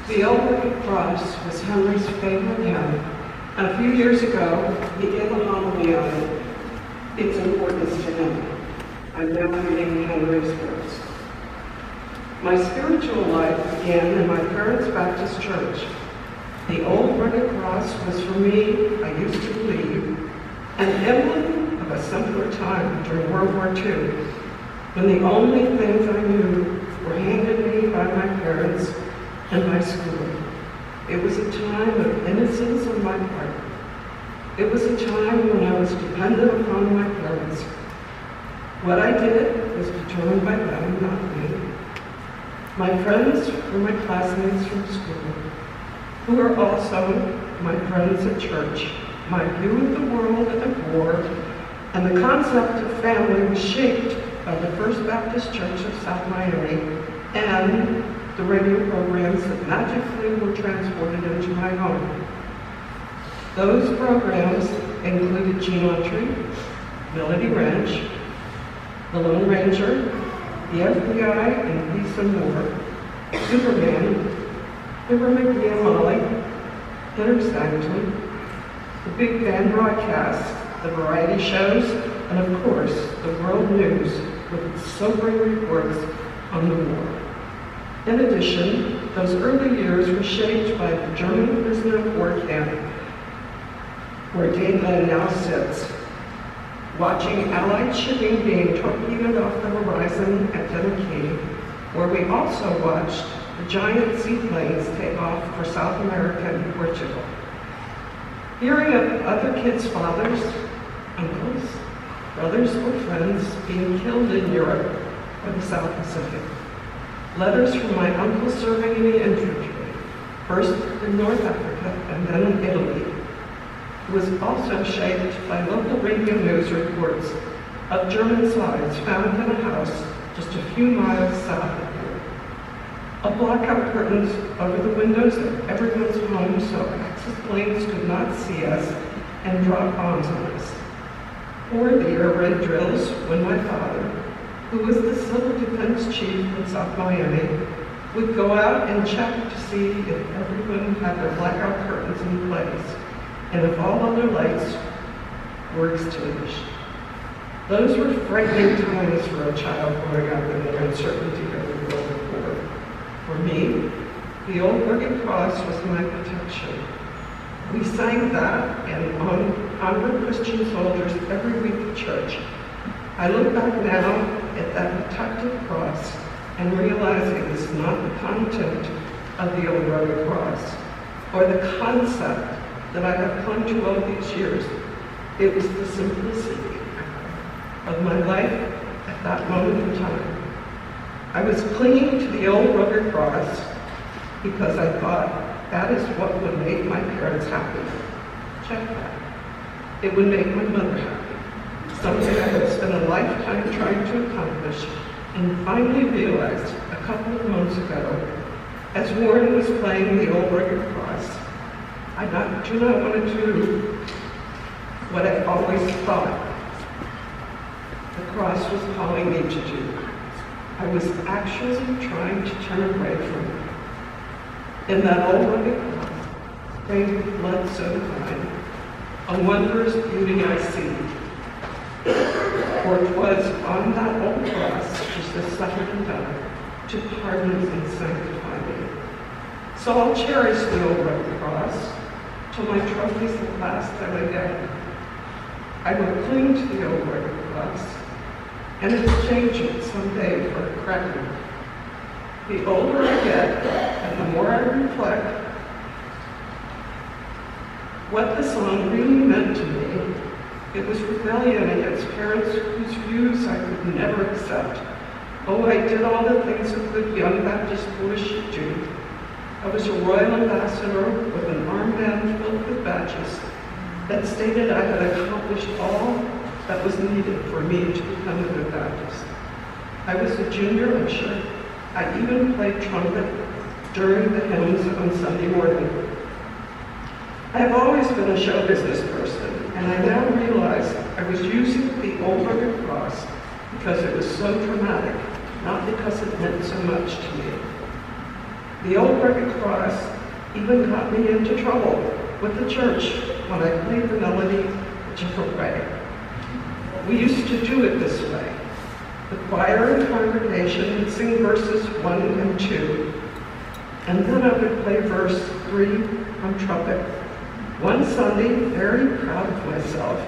The old rugged cross was Henry's favorite hymn, and a few years ago, he gave a homily on its importance to him. I'm now reading Henry's words. My spiritual life began in my parents' Baptist church. The old rugged cross was for me, I used to believe, an emblem of a simpler time during World War II, when the only things I knew were handed me by my parents and my school. It was a time of innocence on my part. It was a time when I was dependent upon my parents. What I did was determined by them, not me. My friends were my classmates from school, who were also my friends at church. My view of the world and war and the concept of family was shaped by the First Baptist Church of South Miami and the radio programs that magically were transported into my home. Those programs included Gene Autry, Melody Ranch, The Lone Ranger, the FBI and Peace and War, Superman, Fibber McGee and Molly, Leonard Staggerly, the Big Band broadcasts, the variety shows, and of course, the world news with its sobering reports on the war. In addition, those early years were shaped by the German prisoner of war camp, where Dadeland now sits, watching Allied shipping being torpedoed off the horizon at Tennessee, where we also watched the giant seaplanes take off for South America and Portugal. Hearing of other kids' fathers, uncles, brothers, or friends being killed in Europe or the South Pacific. Letters from my uncle serving in the infantry, first in North Africa and then in Italy. It was also shaped by local radio news reports of German slides found in a house just a few miles south of here. A blackout curtains over the windows of everyone's home so Axis planes could not see us and drop bombs on us. Or the air raid drills when my father, who was the civil defense chief in South Miami, would go out and check to see if everyone had their blackout curtains in place and if all other lights were extinguished. Those were frightening times for a child growing up in the uncertainty of the World War. For me, the old rugged cross was my protection. We sang that and onward Christian soldiers every week at church. I look back now at that protective cross and realize it is not the content of the old rugged cross or the concept that I have clung to all these years. It was the simplicity of my life at that moment in time. I was clinging to the old rugged cross because I thought that is what would make my parents happy. Check that. It would make my mother happy. Something I had spent a lifetime trying to accomplish and finally realized a couple of months ago as Warren was playing the old rugged cross. I do not want to do what I always thought the cross was calling me to do. I was actually trying to turn away from it. In that old rugged cross, stained with blood so divine, a wondrous beauty I see. For it was on that old cross Jesus suffered and died to pardon and sanctify me. So I'll cherish the old rugged cross till my trophies at last I lay down. I will cling to the old rugged cross and exchange it someday for a cracker. The older I get, and the more I reflect what the song really meant to me, it was rebellion against parents whose views I could never accept. Oh, I did all the things a good young Baptist boy should do. I was a royal ambassador with an armband filled with badges that stated I had accomplished all that was needed for me to become a good Baptist. I was a junior usher. I even played trumpet during the hymns on Sunday morning. I have always been a show business person, and I now realize I was using the old rugged cross because it was so dramatic, not because it meant so much to me. The old rugged cross even got me into trouble with the church when I played the melody a different way. We used to do it this way. The choir and congregation would sing verses 1 and 2, and then I would play verse 3 on trumpet. One Sunday, very proud of myself,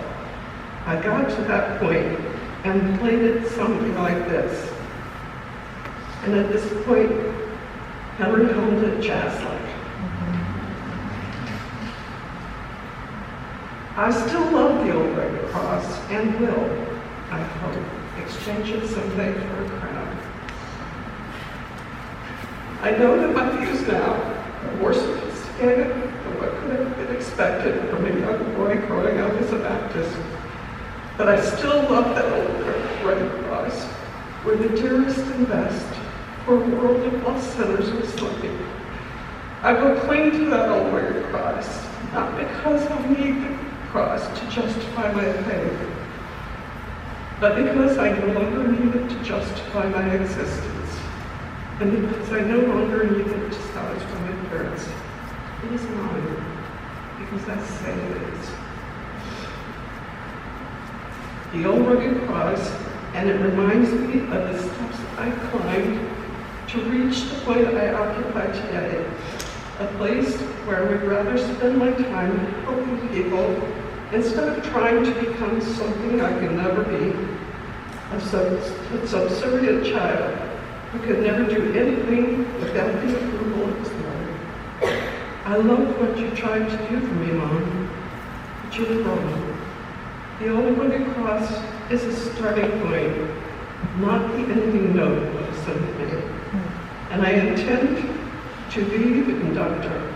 I got to that point and played it something like this. And at this point, Henry hummed it jazz-like. I still love the old rugged cross and will, I hope, exchange it someday for a crown. I know that my views now are more sophisticated than what could have been expected from a young boy growing up as a Baptist, but I still love that old rugged cross, where the dearest and best for a world of lost sinners was sleeping. I will cling to that old rugged cross, not because I need the cross to justify my faith, but because I no longer need it to justify my existence, and because I no longer need it to satisfy my parents. It is mine, because I say it is. The old rugged cross, and it reminds me of the steps I climbed to reach the point I occupy today, a place where I would rather spend my time helping people instead of trying to become something I can never be, a subservient child who could never do anything without the approval of his mother. I love what you tried to do for me, Mom, but you're wrong. The old rugged cross is a starting point, not the ending note of a symphony. And I intend to be the conductor.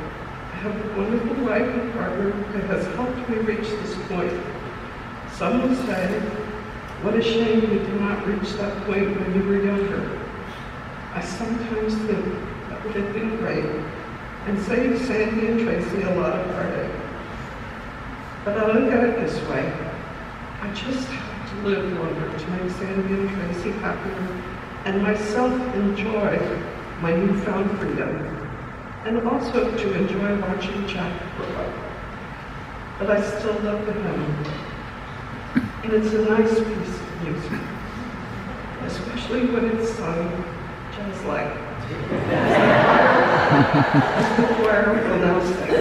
I have a wonderful wife and partner that has helped me reach this point. Some will say, what a shame you did not reach that point when you were younger. I sometimes think that would have been great and saved Sandy and Tracy a lot of heartache. But I look at it this way. I just have to live longer to make Sandy and Tracy happier and myself enjoy my newfound freedom, and also to enjoy watching Jack grow up. But I still love the hymn, and it's a nice piece of music, especially when it's sung just like as the choir will now sing.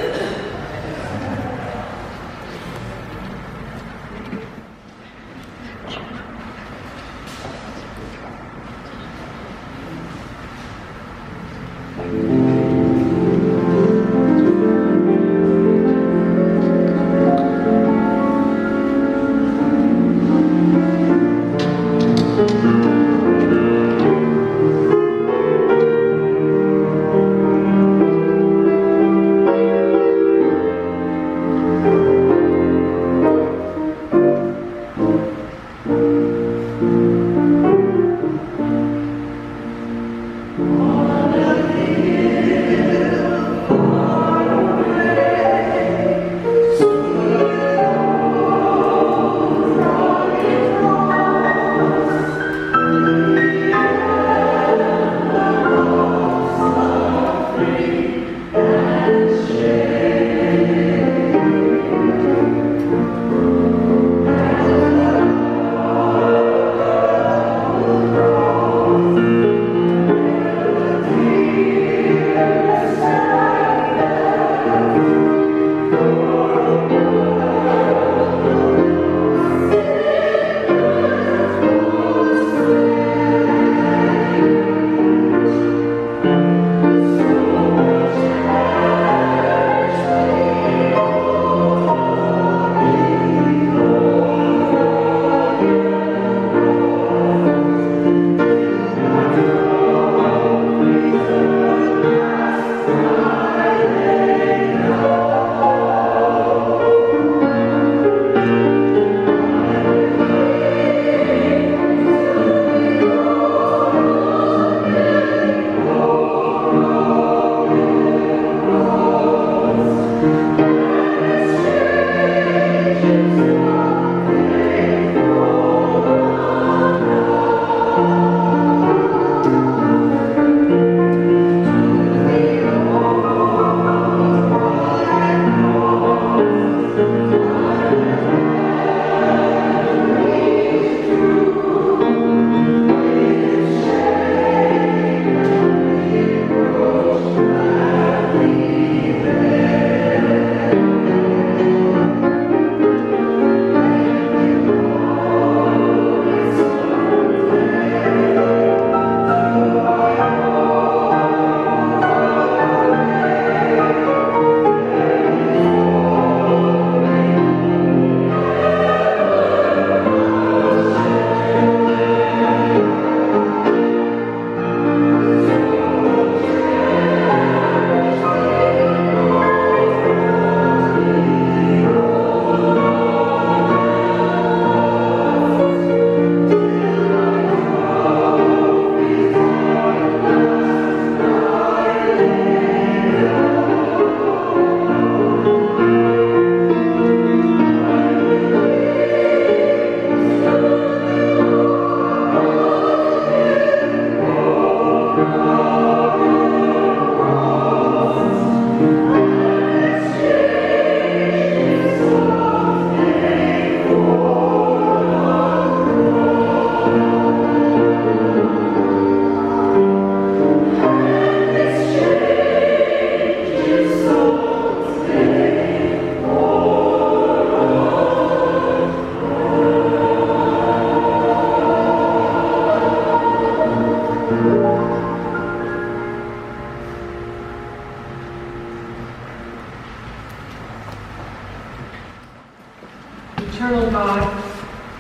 Eternal God,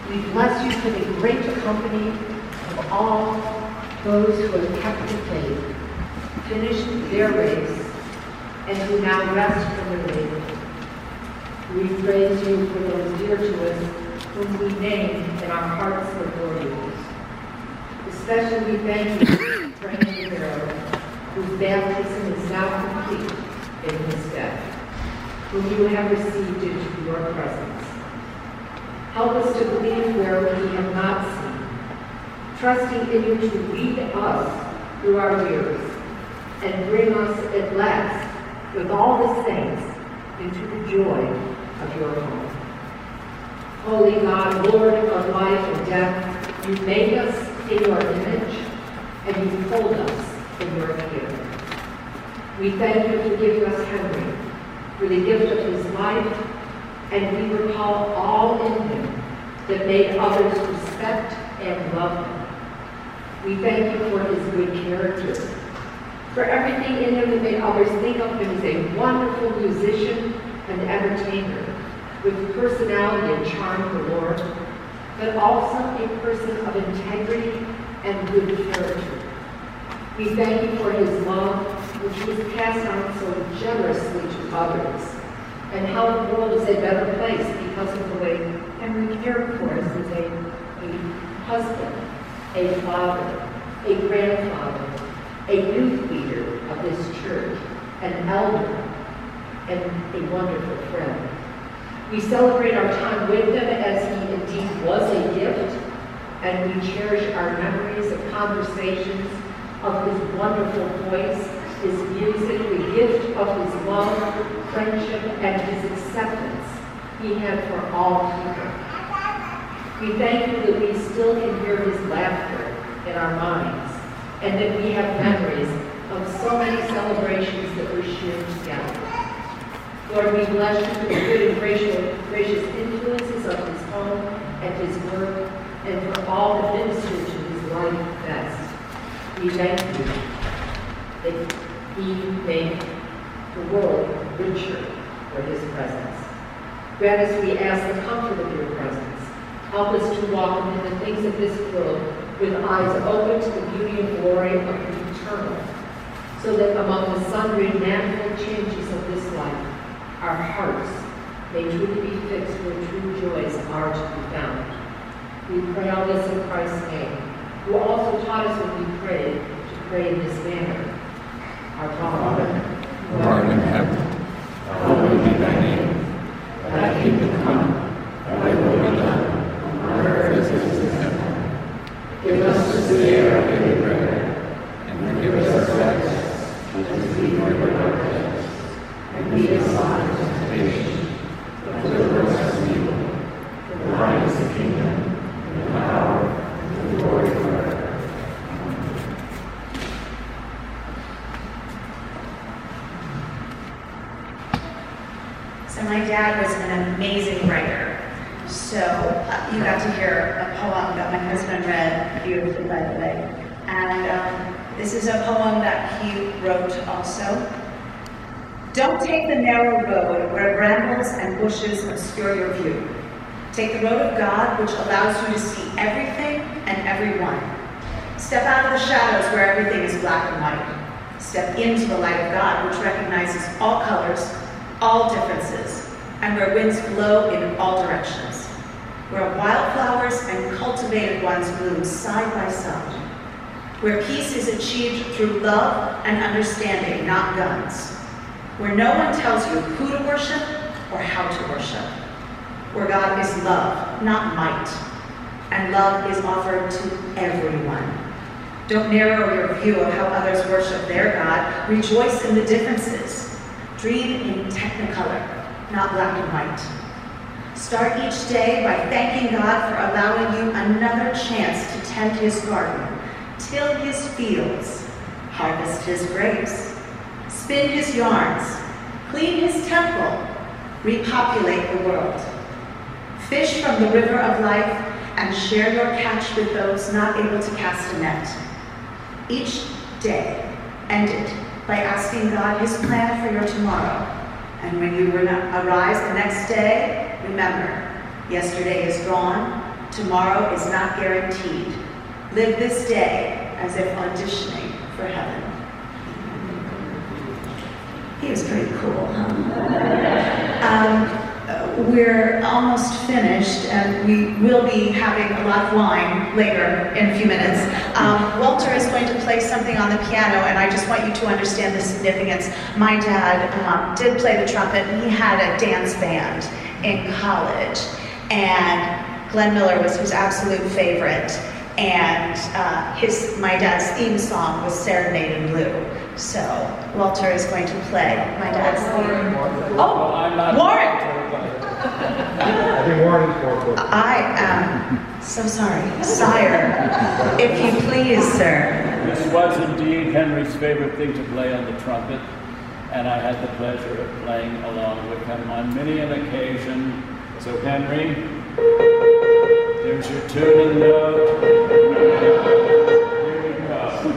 we bless you for the great company of all those who have kept the faith, finished their race, and who now rest from their labor. We praise you for those dear to us whom we name in our hearts before you. Especially we thank you for Frank Barrow, whose baptism is now complete in his death, whom you have received into your presence. Help us to believe where we have not seen, trusting in you to lead us through our years and bring us at last, with all the saints, into the joy of your home. Holy God, Lord of life and death, you made us in your image, and you hold us in your care. We thank you for giving us Henry, for the gift of his life, and we recall all in him that made others respect and love him. We thank you for his good character, for everything in him that made others think of him as a wonderful musician and entertainer, with personality and charm galore, but also a person of integrity and good character. We thank you for his love, which was passed on so generously to others, and how the world is a better place because of the way Henry cared for us as a husband, a father, a grandfather, a youth leader of this church, an elder, and a wonderful friend. We celebrate our time with him as he indeed was a gift, and we cherish our memories of conversations, of his wonderful voice, his music, the gift of his love, friendship, and his acceptance he had for all people. We thank you that we still can hear his laughter in our minds, and that we have memories of so many celebrations that were shared together. Lord, we bless you for the good and gracious influences of his home and his work, and for all that ministered to his life best. We thank you that he made the world richer for his presence. Grant us, we ask, the comfort of your presence. Help us to walk into the things of this world with eyes open to the beauty and glory of the eternal, so that among the sundry manifold changes of this life, our hearts may truly be fixed where true joys are to be found. We pray all this in Christ's name, who also taught us when we prayed to pray in this manner. Our Father, who art in heaven, hallowed be thy name. Thy kingdom come, thy will be done, on earth as it is in heaven. Give us this day our daily bread, and forgive us our debts, as we forgive our debtors. And lead us not into temptation, but deliver us from evil. For thine is the kingdom, and the power, and the glory forever. So my dad was an amazing writer. So you got to hear a poem that my husband read beautifully, by the way. And this is a poem that he wrote also. Don't take the narrow road where brambles and bushes obscure your view. Take the road of God, which allows you to see everything and everyone. Step out of the shadows where everything is black and white. Step into the light of God, which recognizes all colors, all differences, and where winds blow in all directions. Where wildflowers and cultivated ones bloom side by side. Where peace is achieved through love and understanding, not guns. Where no one tells you who to worship or how to worship. Where God is love, not might, and love is offered to everyone. Don't narrow your view of how others worship their God. Rejoice in the differences. Dream in technicolor, not black and white. Start each day by thanking God for allowing you another chance to tend his garden, till his fields, harvest his grapes, spin his yarns, clean his temple, repopulate the world. Fish from the river of life and share your catch with those not able to cast a net. Each day, end it by asking God his plan for your tomorrow. And when you arise the next day, remember, Yesterday is gone. Tomorrow is not guaranteed. Live this day as if auditioning for heaven. He was pretty cool, huh? We're almost finished, and we will be having a lot of wine later in a few minutes. Walter is going to play something on the piano, and I just want you to understand the significance. My dad did play the trumpet, and he had a dance band in college, and Glenn Miller was his absolute favorite, and my dad's theme song was Serenade in Blue. So Walter is going to play my dad's theme. Oh, Warren! I think Warren is more important. I am so sorry, sire. If you please, sir. This was indeed Henry's favorite thing to play on the trumpet, and I had the pleasure of playing along with him on many an occasion. So Henry, there's your tuning note. Here we go.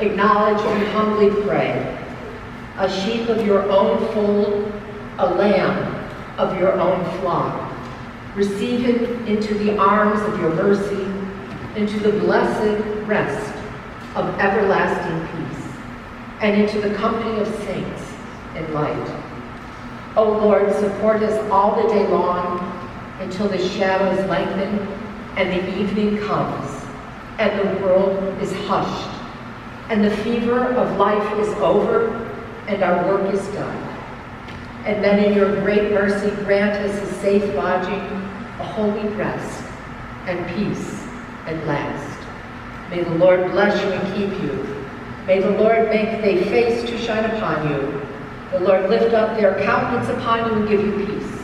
Acknowledge and humbly pray. A sheep of your own fold, a lamb of your own flock. Receive him into the arms of your mercy, into the blessed rest of everlasting peace, and into the company of saints in light. O Lord, support us all the day long until the shadows lengthen and the evening comes, and the world is hushed, and the fever of life is over, and our work is done. And then in your great mercy grant us a safe lodging, a holy rest, and peace at last. May the Lord bless you and keep you. May the Lord make their face to shine upon you. The Lord lift up their countenance upon you and give you peace,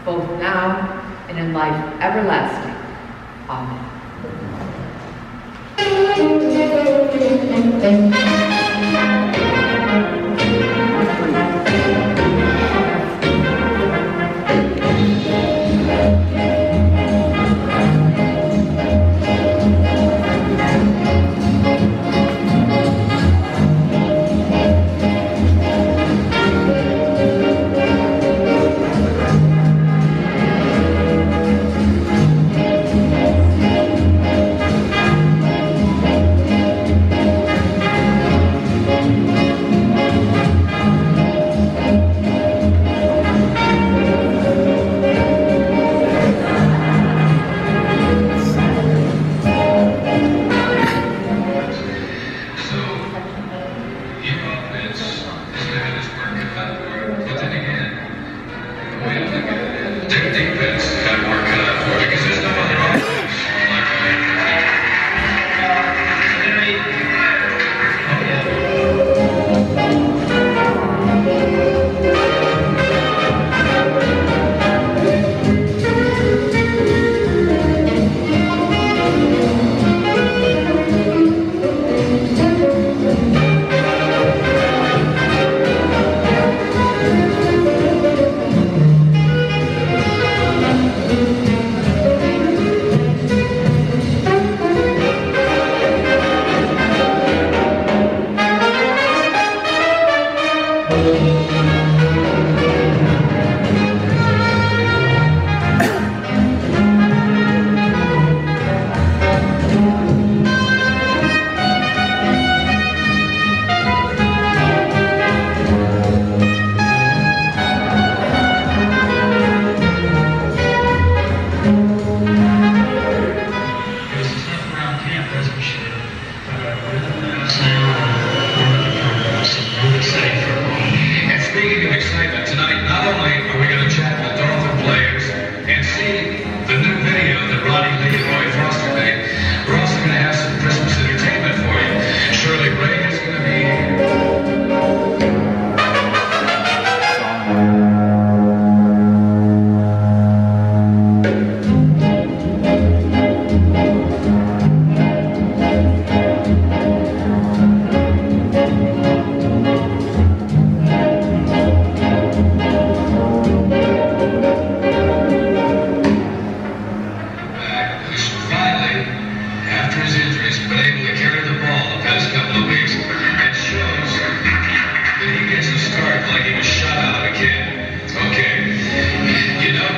both now and in life everlasting. Amen. And speaking of excitement, tonight not only are we going to chat with Dolphin players and see the new video that Ronnie Lee and Roy Foster made, we're also going to have some Christmas entertainment for you. Shirley Ray is going to be here. Who's finally, after his injuries, been able to carry the ball the past couple of weeks and shows that he gets a start like he was shot out of a cannon. Okay, you know.